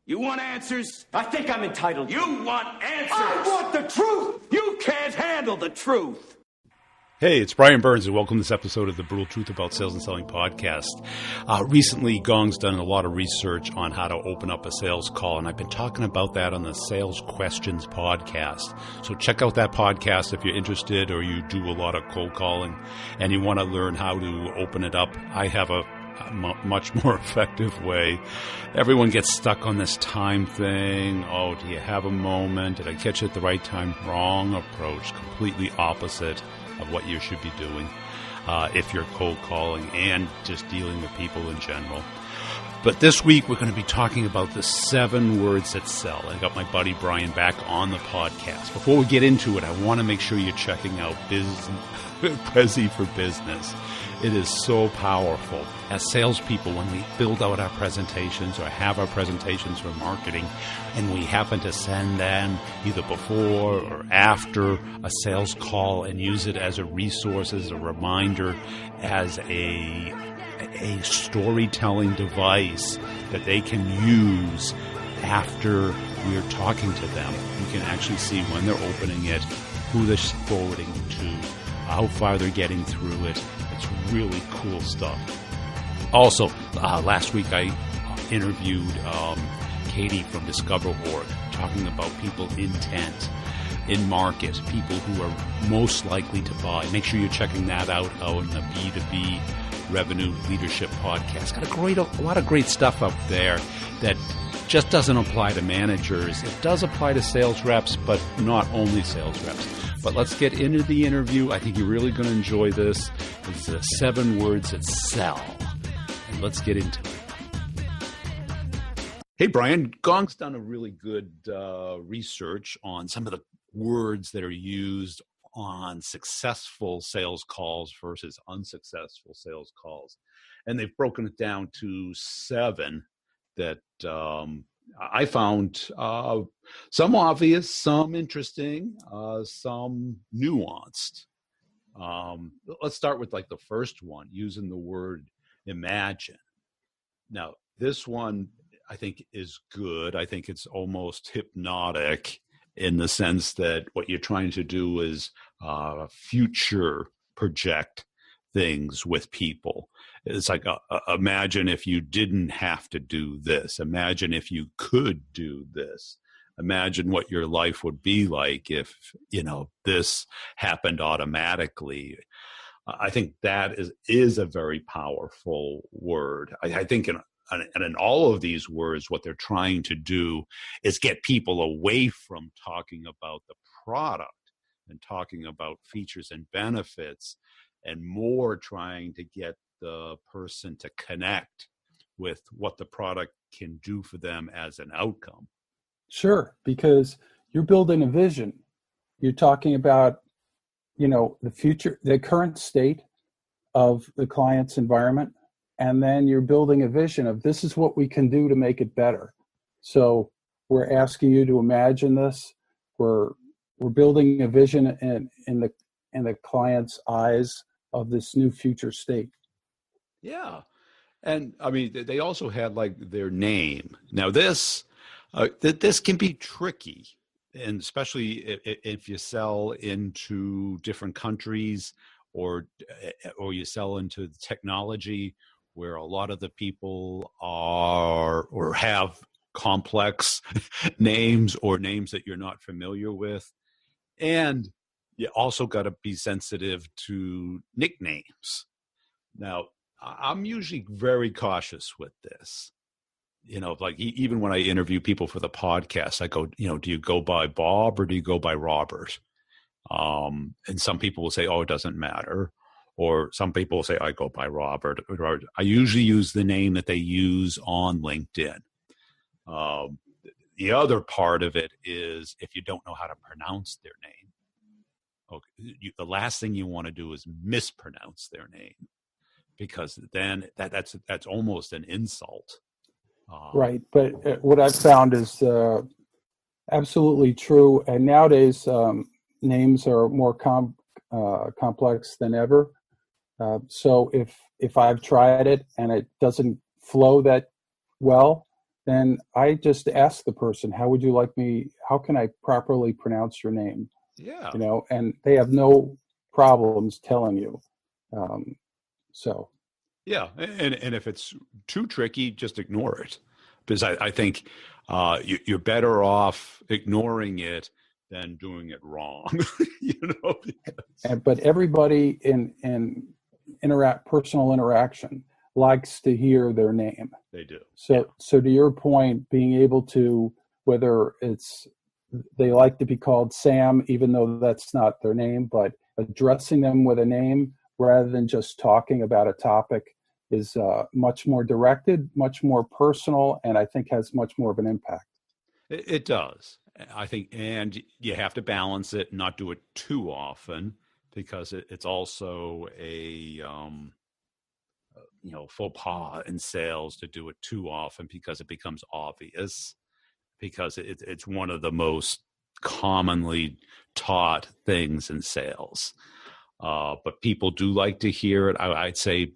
You want answers? I think I'm entitled. You want answers? I want the truth! You can't handle the truth. Hey, it's Brian Burns, and welcome to this episode of the Brutal Truth About Sales and Selling podcast. Recently, Gong's done a lot of research on how to open up a sales call, and I've been talking about that on the Sales Questions podcast. So check out that podcast if you're interested or you do a lot of cold calling and you want to learn how to open it up. I have a much more effective way. Everyone gets stuck on this time thing. Oh, do you have a moment? Did I catch it at the right time? Wrong approach. Completely opposite of what you should be doing if you're cold calling and just dealing with people in general. But this week, we're going to be talking about the 7 words that sell. I got my buddy Brian back on the podcast. Before we get into it, I want to make sure you're checking out Prezi for Business. It is so powerful. As salespeople, when we build out our presentations or have our presentations for marketing, and we happen to send them either before or after a sales call and use it as a resource, as a reminder, as a storytelling device that they can use after we're talking to them. You can actually see when they're opening it, who they're forwarding to, how far they're getting through it. It's really cool stuff. Also, last week I interviewed Katie from Discover.org talking about people intent in market, people who are most likely to buy. Make sure you're checking that out on the B2B Revenue Leadership Podcast. Got a lot of great stuff up there that just doesn't apply to managers. It does apply to sales reps, but not only sales reps. But let's get into the interview. I think you're really going to enjoy this. It's 7 words that sell. And let's get into it. Hey, Brian, Gong's done a really good research on some of the words that are used on successful sales calls versus unsuccessful sales calls. And they've broken it down to 7 that I found some obvious, some interesting, some nuanced. Let's start with like the first one, using the word imagine. Now, this one I think is good. I think it's almost hypnotic in the sense that what you're trying to do is future project things with people. It's like, imagine if you didn't have to do this. Imagine if you could do this. Imagine what your life would be like if, this happened automatically. I think that is a very powerful word. I think in all of these words, what they're trying to do is get people away from talking about the product and talking about features and benefits, and more trying to get the person to connect with what the product can do for them as an outcome. Sure, because you're building a vision. You're talking about, the future, the current state of the client's environment, and then you're building a vision of this is what we can do to make it better. So we're asking you to imagine this. We're building a vision in the client's eyes of this new future state. Yeah. And I mean, they also had like their name. Now this can be tricky, and especially if you sell into different countries or you sell into technology where a lot of the people are or have complex names or names that you're not familiar with. And you also got to be sensitive to nicknames. Now, I'm usually very cautious with this. Like even when I interview people for the podcast, I go, do you go by Bob or do you go by Robert? And some people will say, oh, it doesn't matter. Or some people will say, I go by Robert. I usually use the name that they use on LinkedIn. The other part of it is if you don't know how to pronounce their name, the last thing you want to do is mispronounce their name, because then that's almost an insult. Right. But what I've found is absolutely true. And nowadays, names are more complex than ever. So if I've tried it and it doesn't flow that well, then I just ask the person, how can I properly pronounce your name? Yeah. And they have no problems telling you. Um, so, Yeah. And if it's too tricky, just ignore it. Because I think you're better off ignoring it than doing it wrong. Because but everybody in personal interaction likes to hear their name. they do. Yeah. So to your point, being able to, whether it's they like to be called Sam, even though that's not their name, but addressing them with a name rather than just talking about a topic is much more directed, much more personal, and I think has much more of an impact. It does. I think, and you have to balance it, not do it too often, because it's also a faux pas in sales to do it too often because it becomes obvious. Because it's one of the most commonly taught things in sales. But people do like to hear it. I'd say,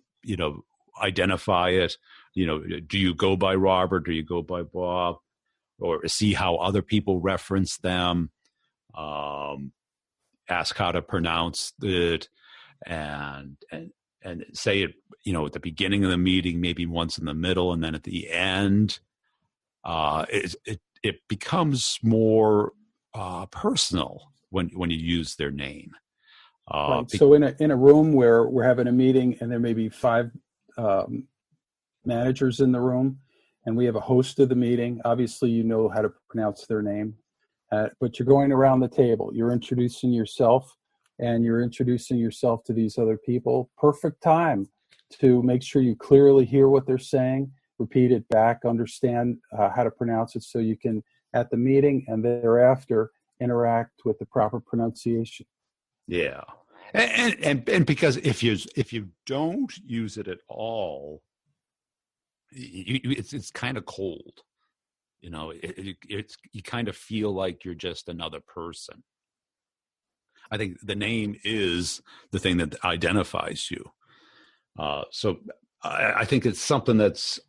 identify it. Do you go by Robert? Do you go by Bob? Or see how other people reference them. Ask how to pronounce it, and say it, at the beginning of the meeting, maybe once in the middle, and then at the end. It becomes more personal when you use their name. Right. So in a room where we're having a meeting and there may be five managers in the room, and we have a host of the meeting. Obviously, you know how to pronounce their name, but you're going around the table. You're introducing yourself, and you're introducing yourself to these other people. Perfect time to make sure you clearly hear what they're saying, repeat it back, understand how to pronounce it, so you can, at the meeting and thereafter, interact with the proper pronunciation. Yeah, and because if you don't use it at all, it's kind of cold. It's you kind of feel like you're just another person. I think the name is the thing that identifies you. So I think it's something that's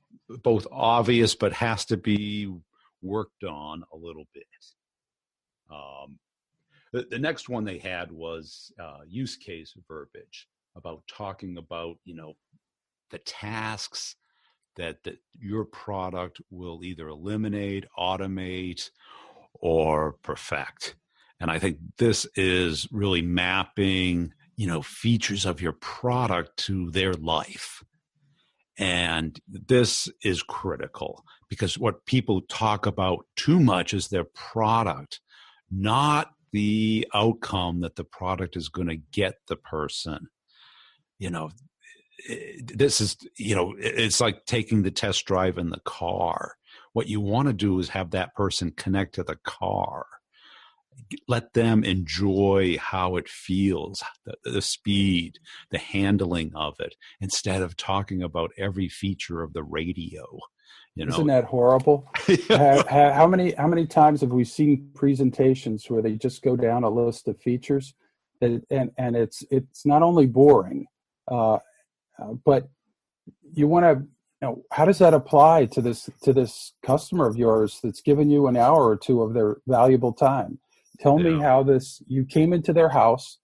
both obvious but has to be worked on a little bit. Um, the next one they had was use case verbiage about talking about the tasks that your product will either eliminate, automate, or perfect. And I think this is really mapping features of your product to their life. And this is critical because what people talk about too much is their product, not the outcome that the product is going to get the person. This is, it's like taking the test drive in the car. What you want to do is have that person connect to the car. Let them enjoy how it feels, the speed, the handling of it, instead of talking about every feature of the radio. Isn't that horrible? How many times have we seen presentations where they just go down a list of features, and it's not only boring, but you want to how does that apply to this customer of yours that's given you an hour or two of their valuable time? Tell me how you came into their house,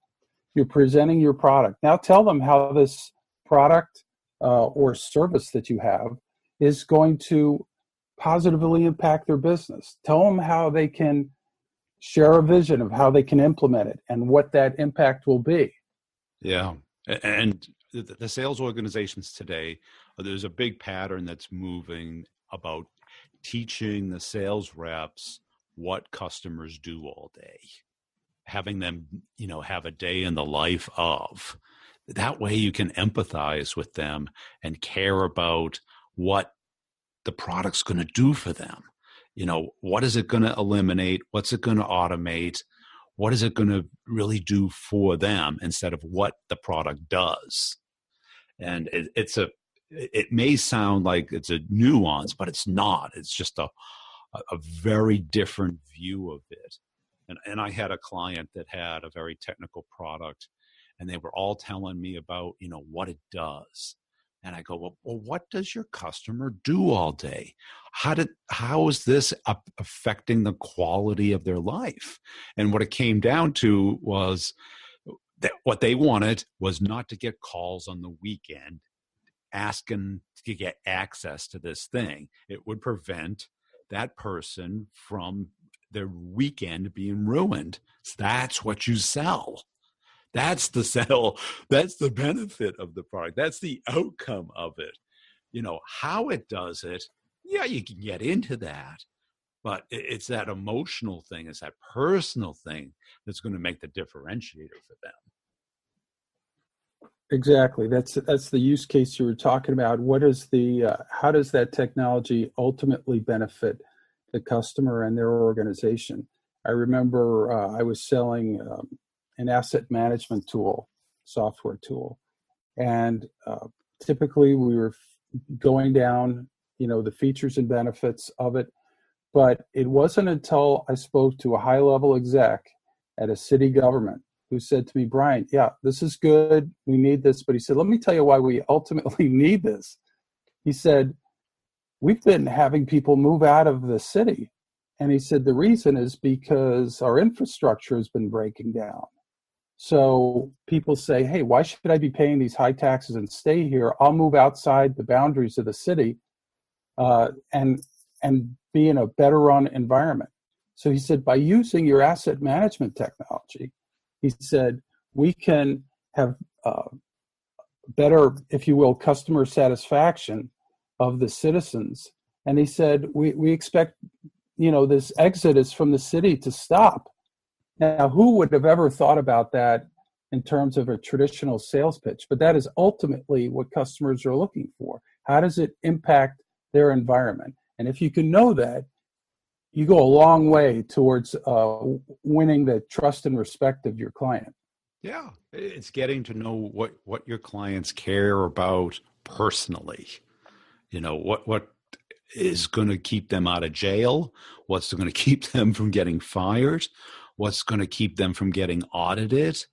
you're presenting your product. Now tell them how this product or service that you have is going to positively impact their business. Tell them how they can share a vision of how they can implement it and what that impact will be. Yeah. And the sales organizations today, there's a big pattern that's moving about teaching the sales reps what customers do all day, having them, have a day in the life of. That way you can empathize with them and care about what the product's going to do for them. What is it going to eliminate? What's it going to automate? What is it going to really do for them instead of what the product does? And it may sound like it's a nuance, but it's not. It's just a very different view of it. And I had a client that had a very technical product, and they were all telling me about, what it does. And I go, well, what does your customer do all day? How is this affecting the quality of their life? And what it came down to was that what they wanted was not to get calls on the weekend asking to get access to this thing. It would prevent that person from their weekend being ruined. So that's what you sell. That's the sell. That's the benefit of the product. That's the outcome of it. How it does it, yeah, you can get into that, but it's that emotional thing, it's that personal thing that's going to make the differentiator for them. Exactly. That's the use case you were talking about. What is how does that technology ultimately benefit the customer and their organization? I remember I was selling an asset management software tool, and typically we were going down, the features and benefits of it. But it wasn't until I spoke to a high-level exec at a city government who said to me, Brian, yeah, this is good. We need this. But he said, let me tell you why we ultimately need this. He said, we've been having people move out of the city. And he said, the reason is because our infrastructure has been breaking down. So people say, hey, why should I be paying these high taxes and stay here? I'll move outside the boundaries of the city and be in a better run environment. So he said, by using your asset management technology, he said, we can have better, if you will, customer satisfaction of the citizens. And he said, we expect, this exodus from the city to stop. Now, who would have ever thought about that in terms of a traditional sales pitch? But that is ultimately what customers are looking for. How does it impact their environment? And if you can know that, you go a long way towards winning the trust and respect of your client. Yeah, it's getting to know what your clients care about personally. What is going to keep them out of jail, what's going to keep them from getting fired, what's going to keep them from getting audited,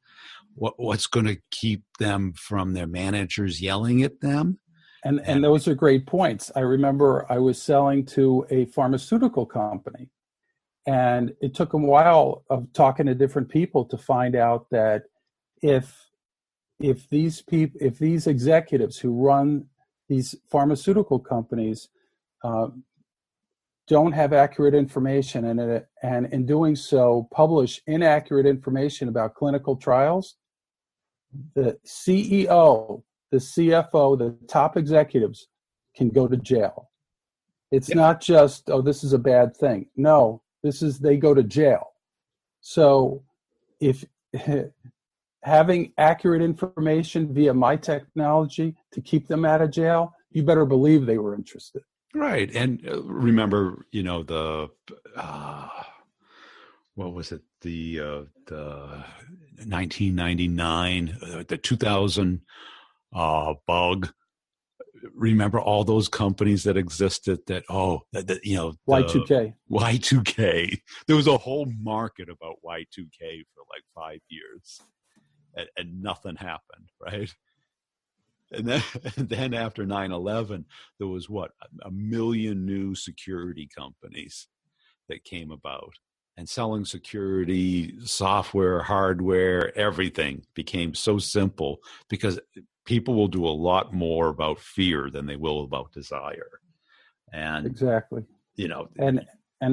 what's going to keep them from their managers yelling at them. And those are great points. I remember I was selling to a pharmaceutical company, and it took a while of talking to different people to find out that if these executives who run these pharmaceutical companies don't have accurate information and in doing so publish inaccurate information about clinical trials, the CEO, the CFO, the top executives can go to jail. It's not just, this is a bad thing. No, they go to jail. So if having accurate information via my technology to keep them out of jail, you better believe they were interested. Right. And remember, what was it? The 1999, the 2000 bug. Remember all those companies that existed Y2K. There was a whole market about Y2K for like 5 years and nothing happened, right? And then after 9/11, there was a million new security companies that came about, and selling security software, hardware, everything became so simple because people will do a lot more about fear than they will about desire. And exactly, and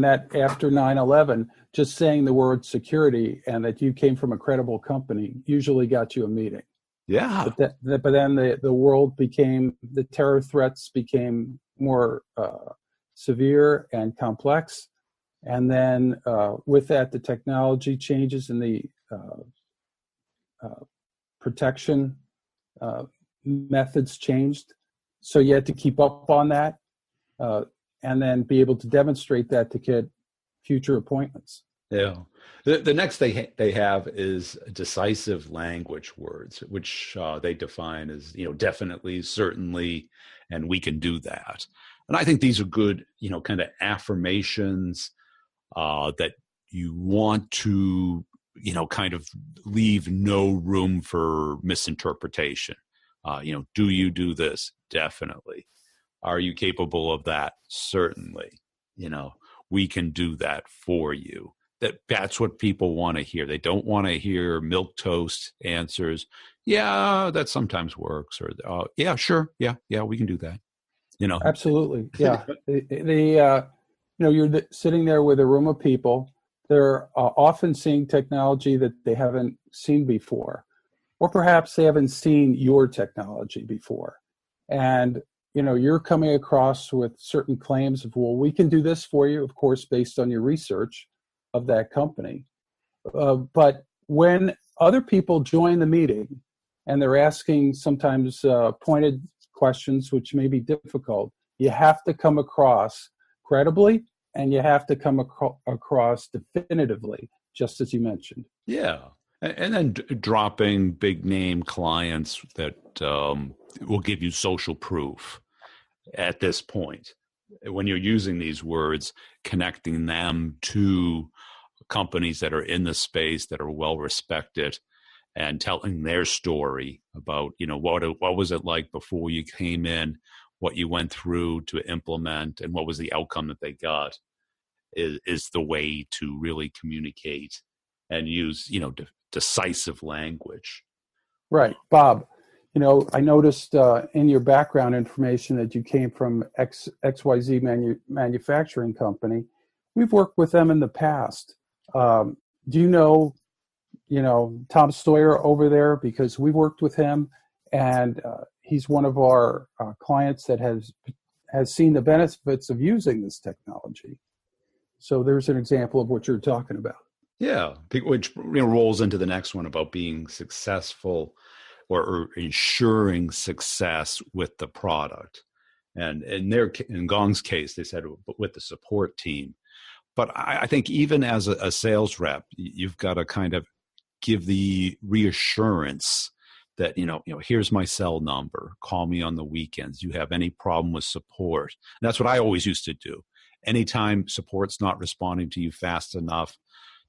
that after 9/11, just saying the word security and that you came from a credible company usually got you a meeting. Yeah. But then the world the terror threats became more severe and complex. And then with that, the technology changes and the protection methods changed. So you had to keep up on that and then be able to demonstrate that to get future appointments. Yeah. The next they have is decisive language words, which they define as, definitely, certainly, and we can do that. And I think these are good, kind of affirmations that you want to, kind of leave no room for misinterpretation. Do you do this? Definitely. Are you capable of that? Certainly. You know, we can do that for you. That's what people want to hear. They don't want to hear milk toast answers. Yeah, that sometimes works. Or yeah, sure. Yeah, we can do that. You know. Absolutely. Yeah. You're sitting there with a room of people. They're often seeing technology that they haven't seen before, or perhaps they haven't seen your technology before. And, you're coming across with certain claims of, well, we can do this for you, of course, based on your research of that company. But when other people join the meeting and they're asking sometimes pointed questions, which may be difficult, you have to come across credibly and you have to come across definitively, just as you mentioned. Yeah. And then dropping big name clients that will give you social proof at this point. When you're using these words, connecting them to companies that are in the space that are well respected and telling their story about, what was it like before you came in, what you went through to implement, and what was the outcome that they got is the way to really communicate and use, decisive language. Right. Bob, I noticed in your background information that you came from XYZ manufacturing company. We've worked with them in the past. Do Tom Sawyer over there? Because we worked with him, and he's one of our clients that has seen the benefits of using this technology. So there's an example of what you're talking about. Yeah, which rolls into the next one about being successful or ensuring success with the product. And in Gong's case, they said with the support team. But I think even as a sales rep, you've got to kind of give the reassurance that, here's my cell number. Call me on the weekends. You have any problem with support. And that's what I always used to do. Anytime support's not responding to you fast enough,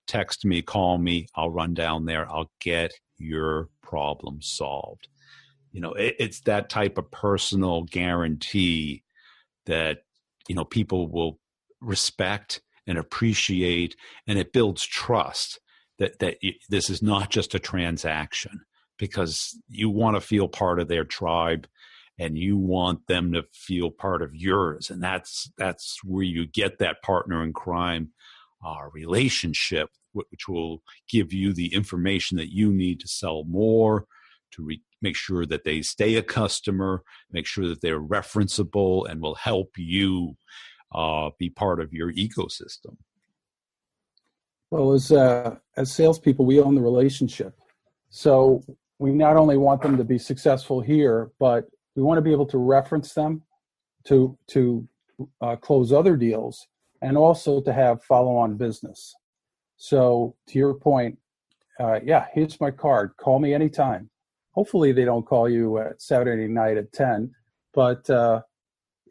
text me, call me, I'll run down there. I'll get your problem solved. It's that type of personal guarantee that, people will respect and appreciate, and it builds trust that this is not just a transaction, because you want to feel part of their tribe and you want them to feel part of yours. And that's where you get that partner in crime relationship, which will give you the information that you need to sell more, to make sure that they stay a customer, make sure that they're referenceable, and will help you be part of your ecosystem. Well, as salespeople, we own the relationship. So we not only want them to be successful here, but we want to be able to reference them to close other deals, and also to have follow-on business. So to your point, here's my card. Call me anytime. Hopefully they don't call you at Saturday night at 10, but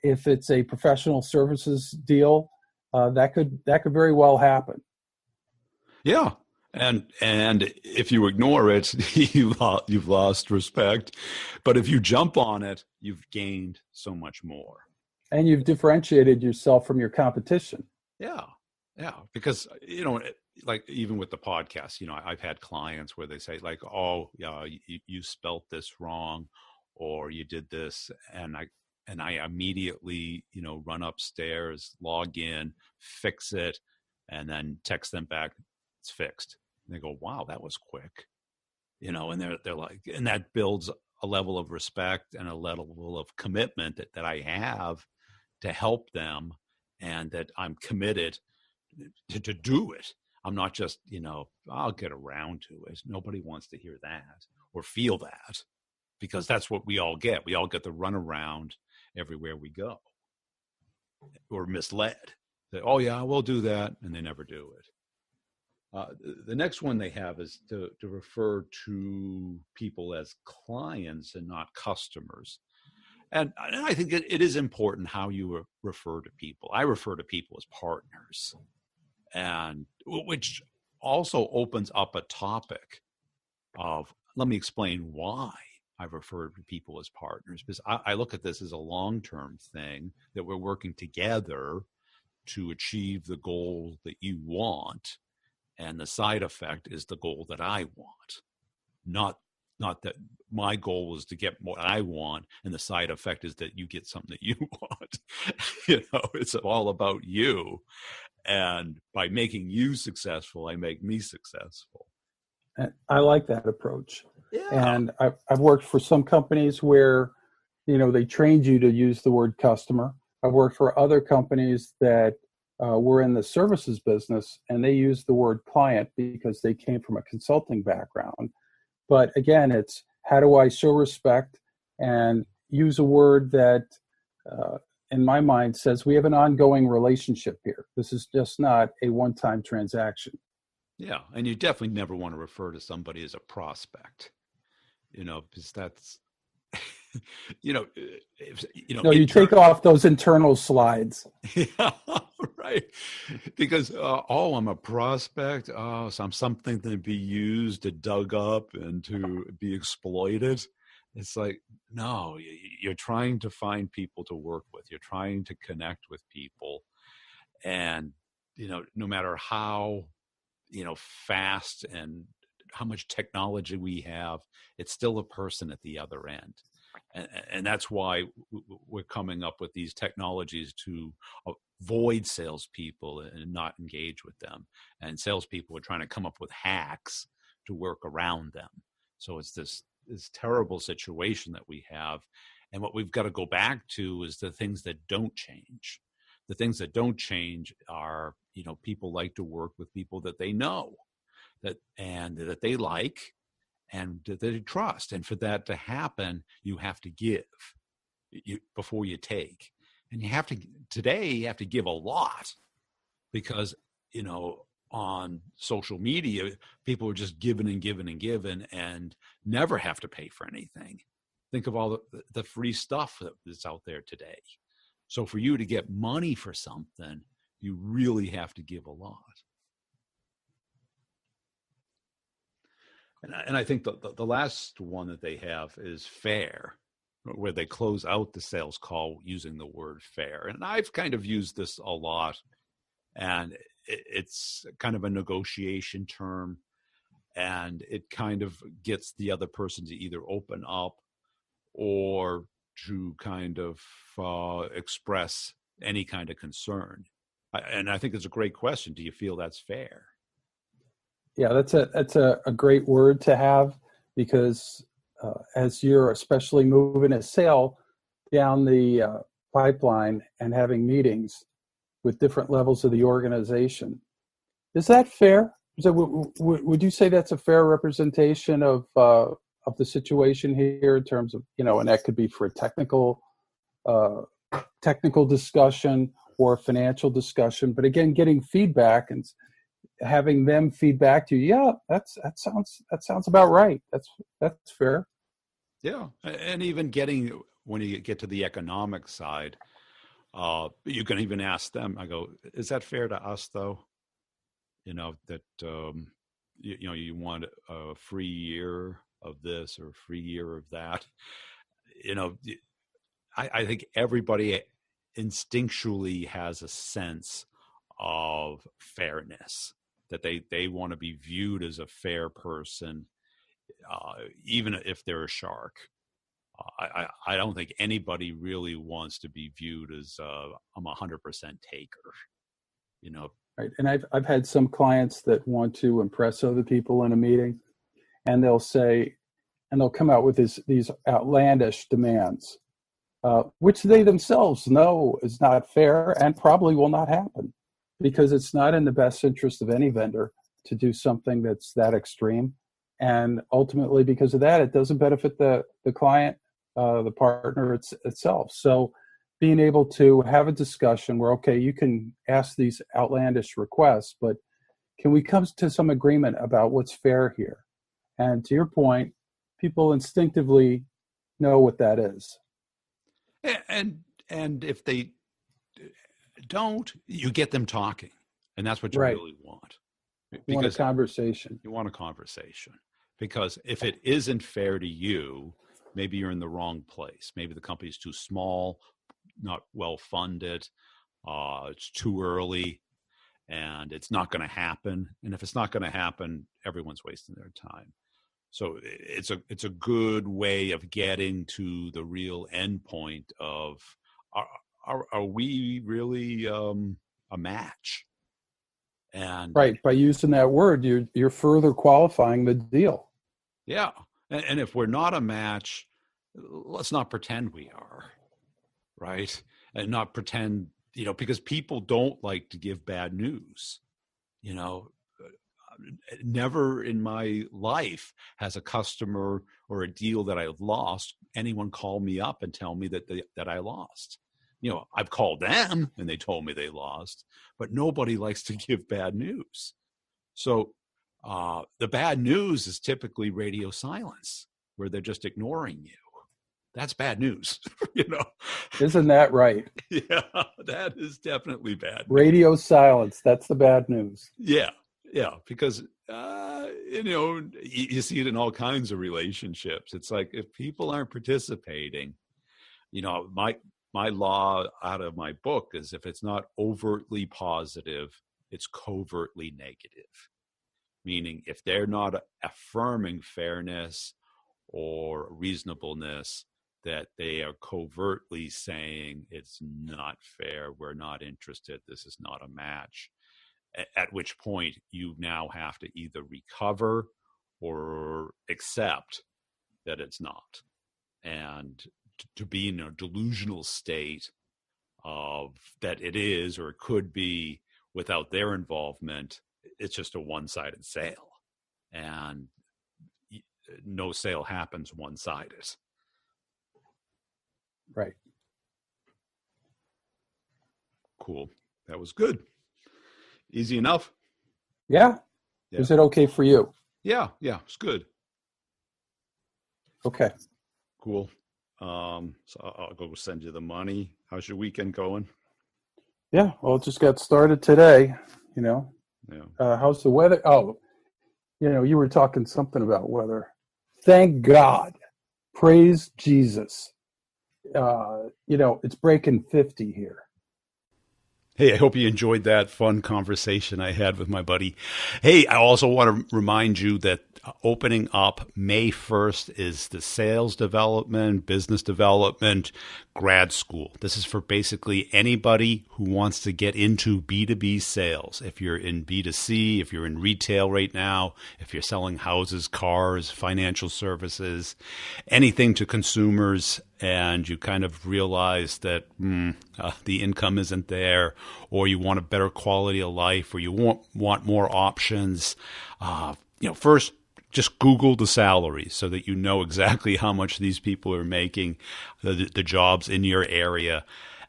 if it's a professional services deal, that could very well happen. Yeah. And if you ignore it, you've lost respect. But if you jump on it, you've gained so much more. And you've differentiated yourself from your competition. Yeah. Because, like even with the podcast, I've had clients where they say like, oh, yeah, you spelt this wrong, or you did this. And I immediately, run upstairs, log in, fix it, and then text them back, it's fixed. And they go, wow, that was quick. And they're like, and that builds a level of respect and a level of commitment that I have to help them, and that I'm committed to do it. I'm not just, I'll get around to it. Nobody wants to hear that or feel that, because that's what we all get. We all get the runaround everywhere we go. We're misled that, oh yeah, we'll do that. And they never do it. The next one they have is to refer to people as clients and not customers. And I think it is important how you refer to people. I refer to people as partners, and which also opens up a topic of, let me explain why. I've referred to people as partners, because I look at this as a long-term thing, that we're working together to achieve the goal that you want, and the side effect is the goal that I want. Not that my goal is to get what I want and the side effect is that you get something that you want. It's all about you, and by making you successful, I make me successful. I like that approach. Yeah. And I've worked for some companies where, they trained you to use the word customer. I've worked for other companies that were in the services business, and they used the word client because they came from a consulting background. But again, it's how do I show respect and use a word that, in my mind, says we have an ongoing relationship here. This is just not a one-time transaction. Yeah, and you definitely never want to refer to somebody as a prospect, because that's, No, you take off those internal slides. Yeah, right. Because, I'm a prospect. Oh, so I'm something to be used, to dug up, and to be exploited. It's like, no, you're trying to find people to work with. You're trying to connect with people. And, no matter how, fast and how much technology we have, it's still a person at the other end. And that's why we're coming up with these technologies to avoid salespeople and not engage with them. And salespeople are trying to come up with hacks to work around them. So it's this terrible situation that we have. And what we've got to go back to is the things that don't change. The things that don't change are, people like to work with people that they know, that they like, and that they trust. And for that to happen, you have to give before you take. And you have to give a lot, because, on social media, people are just giving and giving and giving and never have to pay for anything. Think of all the free stuff that's out there today. So for you to get money for something, you really have to give a lot. And I think the last one that they have is fair, where they close out the sales call using the word fair. And I've kind of used this a lot, and it's kind of a negotiation term, and it kind of gets the other person to either open up or to kind of express any kind of concern. And I think it's a great question. Do you feel that's fair? Yeah, that's a great word to have, because as you're especially moving a sale down the pipeline and having meetings with different levels of the organization, is that fair? Would you say that's a fair representation of the situation here in terms of, and that could be for a technical discussion or a financial discussion, but again, getting feedback and having them feedback to you, yeah, that sounds about right. That's fair. Yeah, and even when you get to the economic side, you can even ask them. I go, is that fair to us though? That you want a free year of this or a free year of that. I think everybody instinctually has a sense of fairness, that they want to be viewed as a fair person, even if they're a shark. I don't think anybody really wants to be viewed as I'm 100% taker. Right. And I've had some clients that want to impress other people in a meeting, and they'll come out with these outlandish demands, which they themselves know is not fair and probably will not happen, because it's not in the best interest of any vendor to do something that's that extreme. And ultimately, because of that, it doesn't benefit the client, the partner itself. So being able to have a discussion where, okay, you can ask these outlandish requests, but can we come to some agreement about what's fair here? And to your point, people instinctively know what that is. And if they don't, you get them talking, and that's what you really want. You want a conversation. You want a conversation, because if it isn't fair to you, maybe you're in the wrong place. Maybe the company's too small, not well funded, it's too early, and it's not going to happen. And if it's not going to happen, everyone's wasting their time. So it's a good way of getting to the real end point of are we really a match? And Right. By using that word, you're further qualifying the deal. yeah. And if we're not a match, let's not pretend we are, right? And not pretend, because people don't like to give bad news. Never in my life has a customer or a deal that I've lost, anyone call me up and tell me that I lost. I've called them and they told me they lost, but nobody likes to give bad news. So the bad news is typically radio silence, where they're just ignoring you. That's bad news, Isn't that right? Yeah, that is definitely bad news. Radio silence, that's the bad news. Yeah, because you see it in all kinds of relationships. It's like if people aren't participating, my law out of my book is if it's not overtly positive, it's covertly negative. Meaning if they're not affirming fairness or reasonableness, that they are covertly saying it's not fair, we're not interested, this is not a match. At which point you now have to either recover or accept that it's not. And to be in a delusional state of that it is or it could be without their involvement, it's just a one-sided sale. And no sale happens one-sided. Right. Cool. That was good. Easy enough? Yeah. Is it okay for you? Yeah, it's good. Okay. Cool. So I'll go send you the money. How's your weekend going? Yeah, well, it just got started today, Yeah. How's the weather? Oh, you were talking something about weather. Thank God. Praise Jesus. It's breaking 50 here. Hey, I hope you enjoyed that fun conversation I had with my buddy. Hey, I also want to remind you that opening up May 1st is the sales development, business development, grad school. This is for basically anybody who wants to get into B2B sales. If you're in B2C, if you're in retail right now, if you're selling houses, cars, financial services, anything to consumers, and you kind of realize that the income isn't there, or you want a better quality of life, or you want more options, first, just Google the salaries so that you know exactly how much these people are making, the jobs in your area.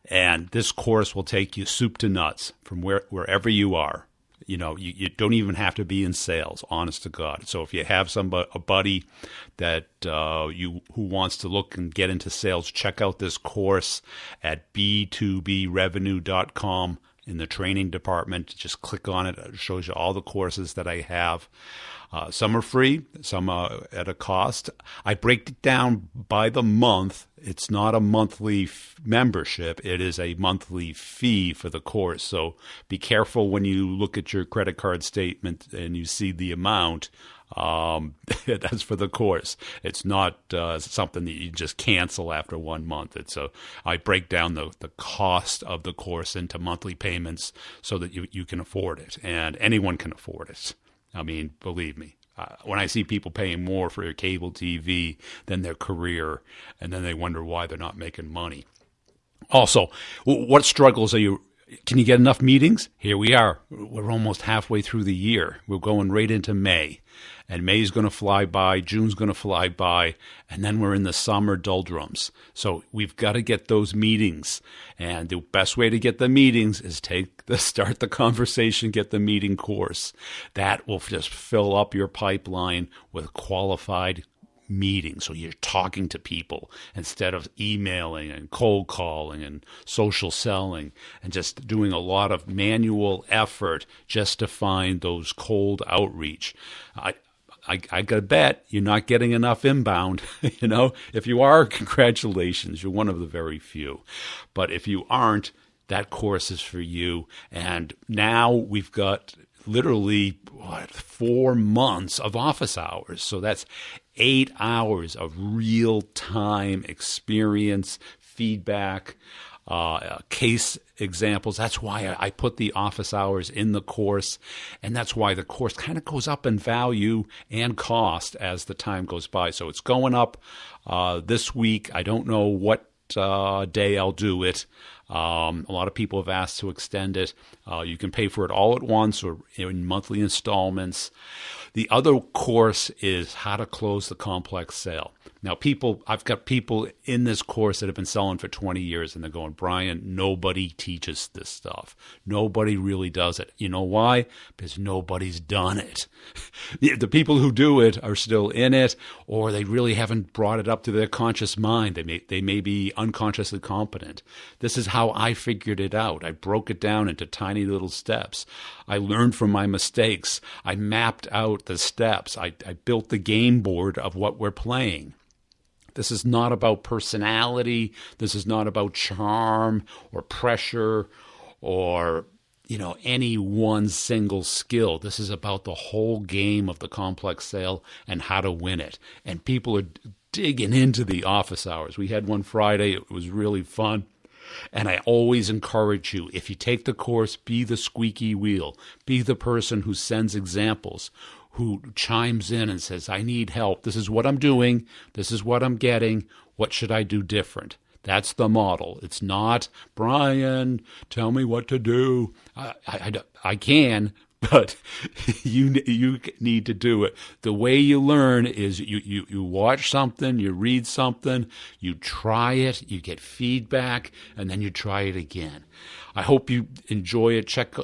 And this course will take you soup to nuts from wherever you are. You don't even have to be in sales, honest to God. So if you have a buddy that who wants to look and get into sales, check out this course at b2brevenue.com in the training department. Just click on it. It shows you all the courses that I have. Some are free, some are at a cost. I break it down by the month. It's not a monthly membership. It is a monthly fee for the course. So be careful when you look at your credit card statement and you see the amount. That's for the course. It's not something that you just cancel after 1 month. I break down the cost of the course into monthly payments so that you can afford it, and anyone can afford it. I mean, believe me, when I see people paying more for their cable TV than their career, and then they wonder why they're not making money. Also, what struggles are you? Can you get enough meetings? Here we are. We're almost halfway through the year. We're going right into May. And May's going to fly by, June's going to fly by, and then we're in the summer doldrums. So we've got to get those meetings. And the best way to get the meetings is start the conversation, get the meeting course. That will just fill up your pipeline with qualified meetings. So you're talking to people instead of emailing and cold calling and social selling and just doing a lot of manual effort just to find those cold outreach. I got to bet you're not getting enough inbound. If you are, congratulations. You're one of the very few. But if you aren't, that course is for you. And now we've got literally 4 months of office hours. So that's 8 hours of real-time experience, feedback, case examples. That's why I put the office hours in the course, and that's why the course kind of goes up in value and cost as the time goes by. So it's going up this week. I don't know what day I'll do it. A lot of people have asked to extend it. You can pay for it all at once or in monthly installments. The other course is how to close the complex sale. Now, I've got people in this course that have been selling for 20 years, and they're going, Brian, nobody teaches this stuff. Nobody really does it. You know why? Because nobody's done it. The people who do it are still in it, or they really haven't brought it up to their conscious mind. They may be unconsciously competent. This is how I figured it out. I broke it down into tiny little steps. I learned from my mistakes. I mapped out the steps. I built the game board of what we're playing. This is not about personality. This is not about charm or pressure or, any one single skill. This is about the whole game of the complex sale and how to win it. And people are digging into the office hours. We had one Friday. It was really fun. And I always encourage you, if you take the course, be the squeaky wheel. Be the person who sends examples, who chimes in and says, I need help. This is what I'm doing. This is what I'm getting. What should I do different? That's the model. It's not, Brian, tell me what to do. I can, but you need to do it. The way you learn is you watch something, you read something, you try it, you get feedback, and then you try it again. I hope you enjoy it. Check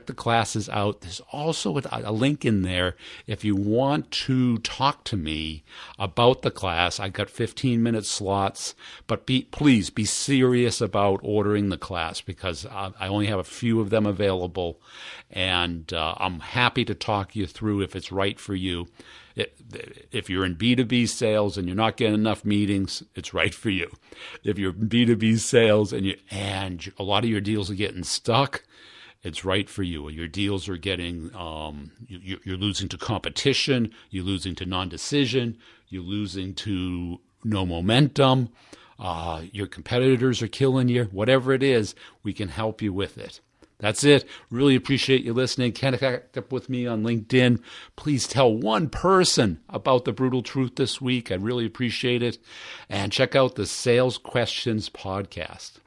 the classes out. There's also a link in there if you want to talk to me about the class. I got 15-minute slots, but please be serious about ordering the class because I only have a few of them available, and I'm happy to talk you through if it's right for you. If you're in B2B sales and you're not getting enough meetings, it's right for you. If you're in B2B sales and a lot of your deals are getting stuck, it's right for you. Your deals are getting, you're losing to competition, you're losing to non-decision, you're losing to no momentum, your competitors are killing you. Whatever it is, we can help you with it. That's it. Really appreciate you listening. Connect up with me on LinkedIn. Please tell one person about the brutal truth this week. I really appreciate it. And check out the Sales Questions podcast.